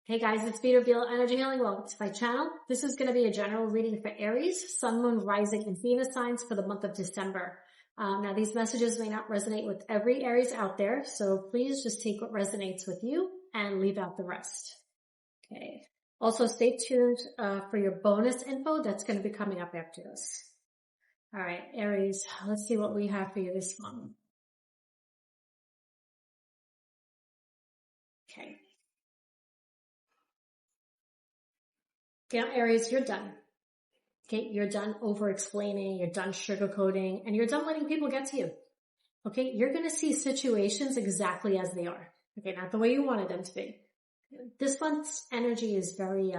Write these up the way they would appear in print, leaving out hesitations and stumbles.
Hey guys, it's ViLo Energy Healing. Welcome to my channel. This is going to be a general reading for Aries, Sun, Moon, Rising, and Venus signs for the month of December. Now these messages may not resonate with every Aries out there, so please just take what resonates with you and leave out the rest. Okay. Also stay tuned for your bonus info that's going to be coming up after this. All right, Aries, let's see what we have for you this month. Okay. Now, Aries, you're done. Okay, you're done over-explaining, you're done sugarcoating, and you're done letting people get to you. Okay, you're going to see situations exactly as they are. Okay, not the way you wanted them to be. This month's energy is very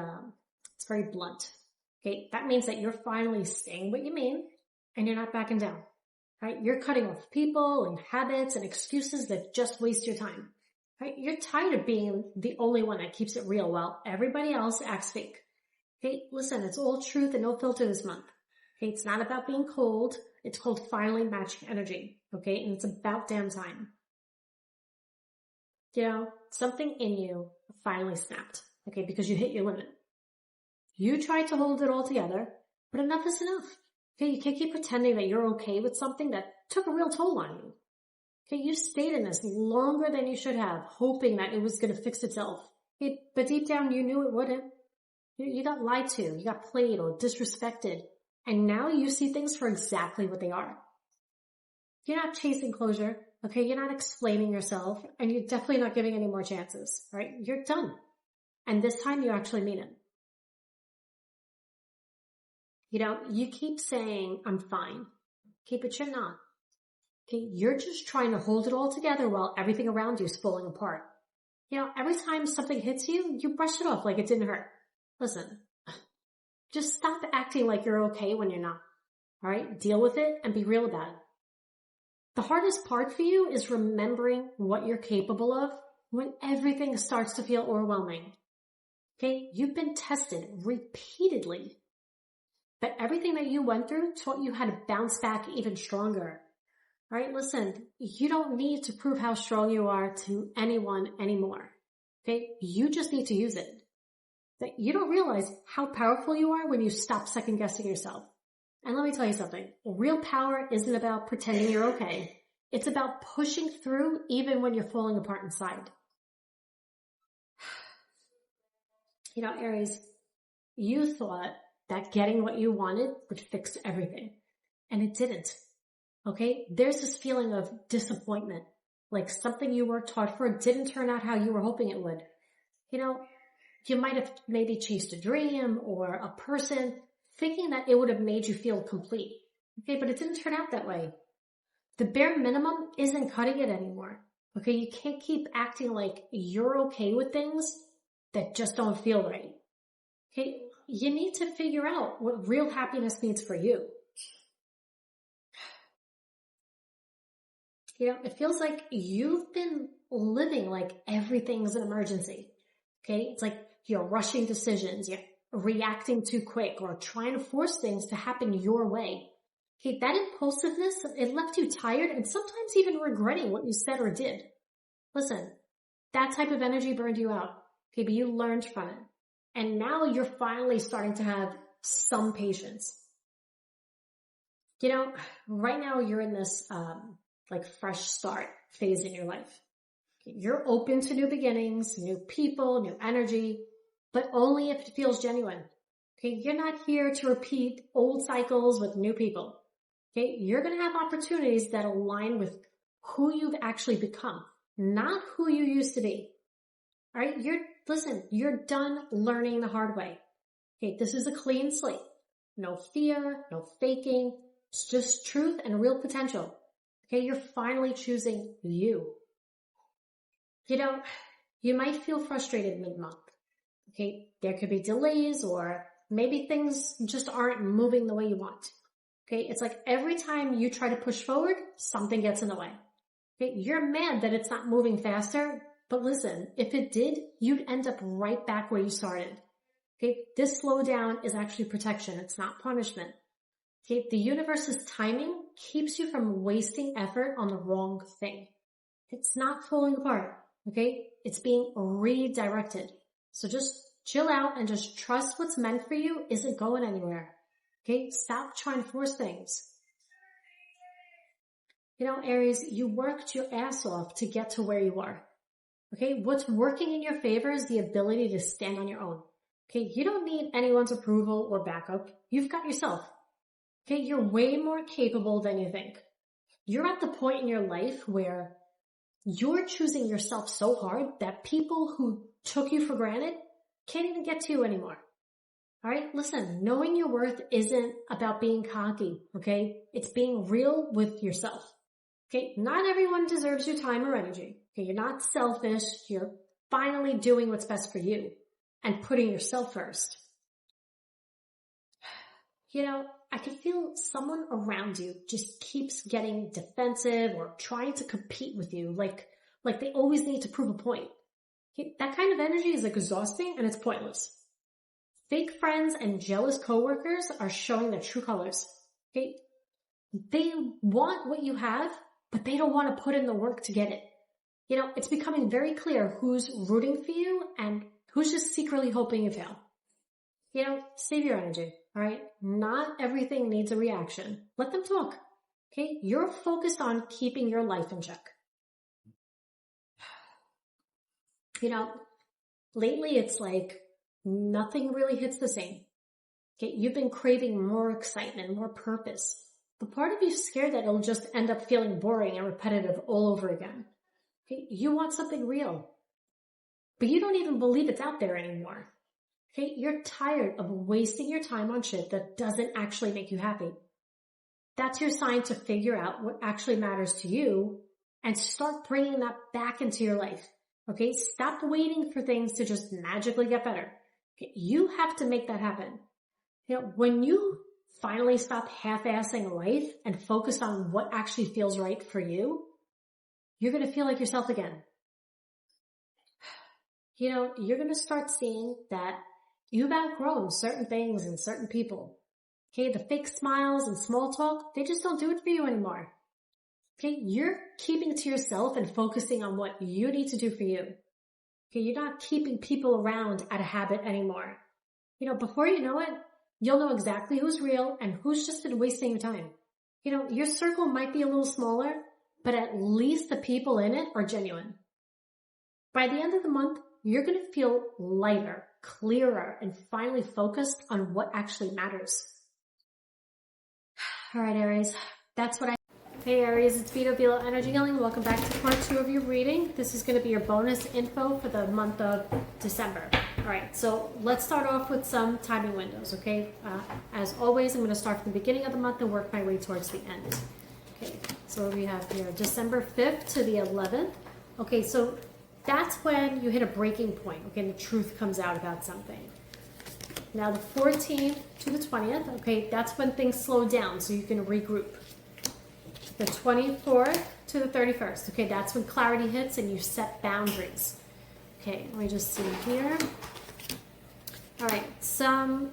blunt. Okay, that means that you're finally saying what you mean, and you're not backing down. Right? You're cutting off people and habits and excuses that just waste your time. Right? You're tired of being the only one that keeps it real while everybody else acts fake. Okay, listen, it's all truth and no filter this month. Okay, it's not about being cold. It's called finally matching energy. Okay, and it's about damn time. You know, something in you finally snapped. Okay, because you hit your limit. You tried to hold it all together, but enough is enough. Okay, you can't keep pretending that you're okay with something that took a real toll on you. Okay, you stayed in this longer than you should have, hoping that it was going to fix itself. Okay, but deep down you knew it wouldn't. You got lied to, you got played or disrespected, and now you see things for exactly what they are. You're not chasing closure, okay? You're not explaining yourself, and you're definitely not giving any more chances, right? You're done. And this time you actually mean it. You know, you keep saying, I'm fine. Okay, but you're not. Okay, you're just trying to hold it all together while everything around you is falling apart. You know, every time something hits you, you brush it off like it didn't hurt. Listen, just stop acting like you're okay when you're not. All right? Deal with it and be real about it. The hardest part for you is remembering what you're capable of when everything starts to feel overwhelming. Okay? You've been tested repeatedly, but everything that you went through taught you how to bounce back even stronger. All right? Listen, you don't need to prove how strong you are to anyone anymore. Okay? You just need to use it. That you don't realize how powerful you are when you stop second guessing yourself. And let me tell you something. Real power isn't about pretending you're okay. It's about pushing through even when you're falling apart inside. You know, Aries, you thought that getting what you wanted would fix everything. And it didn't. Okay? There's this feeling of disappointment. Like something you worked hard for didn't turn out how you were hoping it would. You know, you might have maybe chased a dream or a person thinking that it would have made you feel complete. Okay, but it didn't turn out that way. The bare minimum isn't cutting it anymore. Okay, you can't keep acting like you're okay with things that just don't feel right. Okay, you need to figure out what real happiness means for you. You know, it feels like you've been living like everything's an emergency. Okay, it's like you're rushing decisions, you're reacting too quick, or trying to force things to happen your way. Okay, that impulsiveness, it left you tired and sometimes even regretting what you said or did. Listen, that type of energy burned you out. Okay, but you learned from it. And now you're finally starting to have some patience. You know, right now you're in this like fresh start phase in your life. You're open to new beginnings, new people, new energy, but only if it feels genuine. Okay, you're not here to repeat old cycles with new people. Okay, you're going to have opportunities that align with who you've actually become, not who you used to be. All right, you're done learning the hard way. Okay, this is a clean slate. No fear, no faking. It's just truth and real potential. Okay, you're finally choosing you. You know, you might feel frustrated mid-month. Okay, there could be delays or maybe things just aren't moving the way you want. Okay, it's like every time you try to push forward, something gets in the way. Okay, you're mad that it's not moving faster, but listen, if it did, you'd end up right back where you started. Okay, this slowdown is actually protection. It's not punishment. Okay, the universe's timing keeps you from wasting effort on the wrong thing. It's not falling apart. Okay, it's being redirected. So just chill out and just trust what's meant for you isn't going anywhere. Okay? Stop trying to force things. You know, Aries, you worked your ass off to get to where you are. Okay? What's working in your favor is the ability to stand on your own. Okay? You don't need anyone's approval or backup. You've got yourself. Okay? You're way more capable than you think. You're at the point in your life where you're choosing yourself so hard that people who took you for granted can't even get to you anymore. All right, listen, knowing your worth isn't about being cocky, okay? It's being real with yourself. Okay, not everyone deserves your time or energy. Okay, you're not selfish. You're finally doing what's best for you and putting yourself first. You know, I can feel someone around you just keeps getting defensive or trying to compete with you like they always need to prove a point. Okay, that kind of energy is exhausting and it's pointless. Fake friends and jealous coworkers are showing their true colors. Okay, they want what you have, but they don't want to put in the work to get it. You know, it's becoming very clear who's rooting for you and who's just secretly hoping you fail. You know, save your energy, all right? Not everything needs a reaction. Let them talk, okay? You're focused on keeping your life in check. You know, lately it's like nothing really hits the same. Okay, you've been craving more excitement, more purpose. But part of you's scared that it'll just end up feeling boring and repetitive all over again. Okay, you want something real. But you don't even believe it's out there anymore. Okay, you're tired of wasting your time on shit that doesn't actually make you happy. That's your sign to figure out what actually matters to you and start bringing that back into your life. Okay, stop waiting for things to just magically get better. Okay, you have to make that happen. You know, when you finally stop half-assing life and focus on what actually feels right for you, you're going to feel like yourself again. You know, you're going to start seeing that you've outgrown certain things and certain people. Okay, the fake smiles and small talk, they just don't do it for you anymore. Okay, you're keeping it to yourself and focusing on what you need to do for you. Okay, you're not keeping people around out of habit anymore. You know, before you know it, you'll know exactly who's real and who's just been wasting your time. You know, your circle might be a little smaller, but at least the people in it are genuine. By the end of the month, you're going to feel lighter, clearer, and finally focused on what actually matters. All right, Aries, that's what I... Hey Aries, it's ViLo Energy Healing. Welcome back to part 2 of your reading. This is going to be your bonus info for the month of December. All right, so let's start off with some timing windows, okay? As always, I'm going to start from the beginning of the month and work my way towards the end. Okay, so what do we have here? December 5th to the 11th. Okay, so that's when you hit a breaking point, okay, and the truth comes out about something. Now the 14th to the 20th, okay, that's when things slow down so you can regroup. The 24th to the 31st, okay, that's when clarity hits and you set boundaries. Okay, let me just see here. All right, some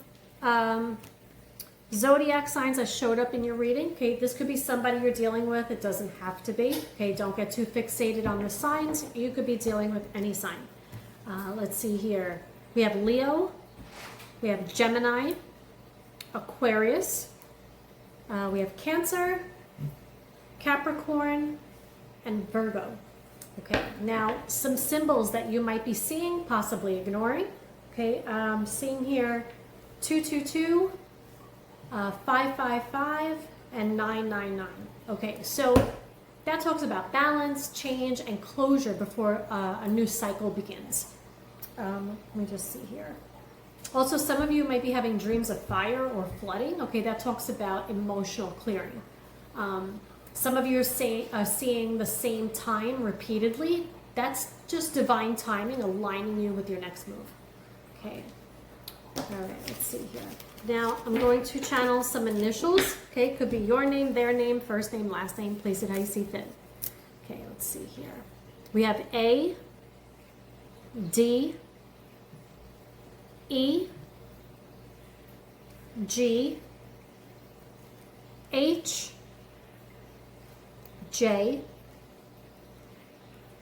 zodiac signs that showed up in your reading. Okay, this could be somebody you're dealing with. It doesn't have to be. Okay, don't get too fixated on the signs. You could be dealing with any sign. Let's see here. We have Leo. We have Gemini, Aquarius. We have Cancer, Capricorn, and Virgo. Okay, now some symbols that you might be seeing, possibly ignoring. Okay, seeing here 222, 555, and 999. Okay, so that talks about balance, change, and closure before a new cycle begins. Let me just see here. Also, some of you might be having dreams of fire or flooding. Okay, that talks about emotional clearing. Some of you are seeing the same time repeatedly. That's just divine timing aligning you with your next move. Okay. All right, let's see here. Now, I'm going to channel some initials. Okay, could be your name, their name, first name, last name. Place it how you see fit. Okay, let's see here. We have A, D, E, G, H, J,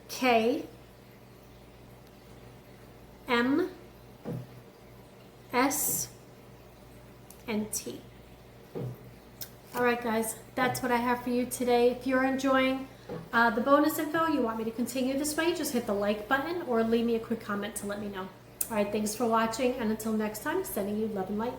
K, M, S and T. All right, guys, that's what I have for you today. If you're enjoying the bonus info, you want me to continue this way, just hit the like button or leave me a quick comment to let me know. All right, thanks for watching, and until next time, sending you love and light.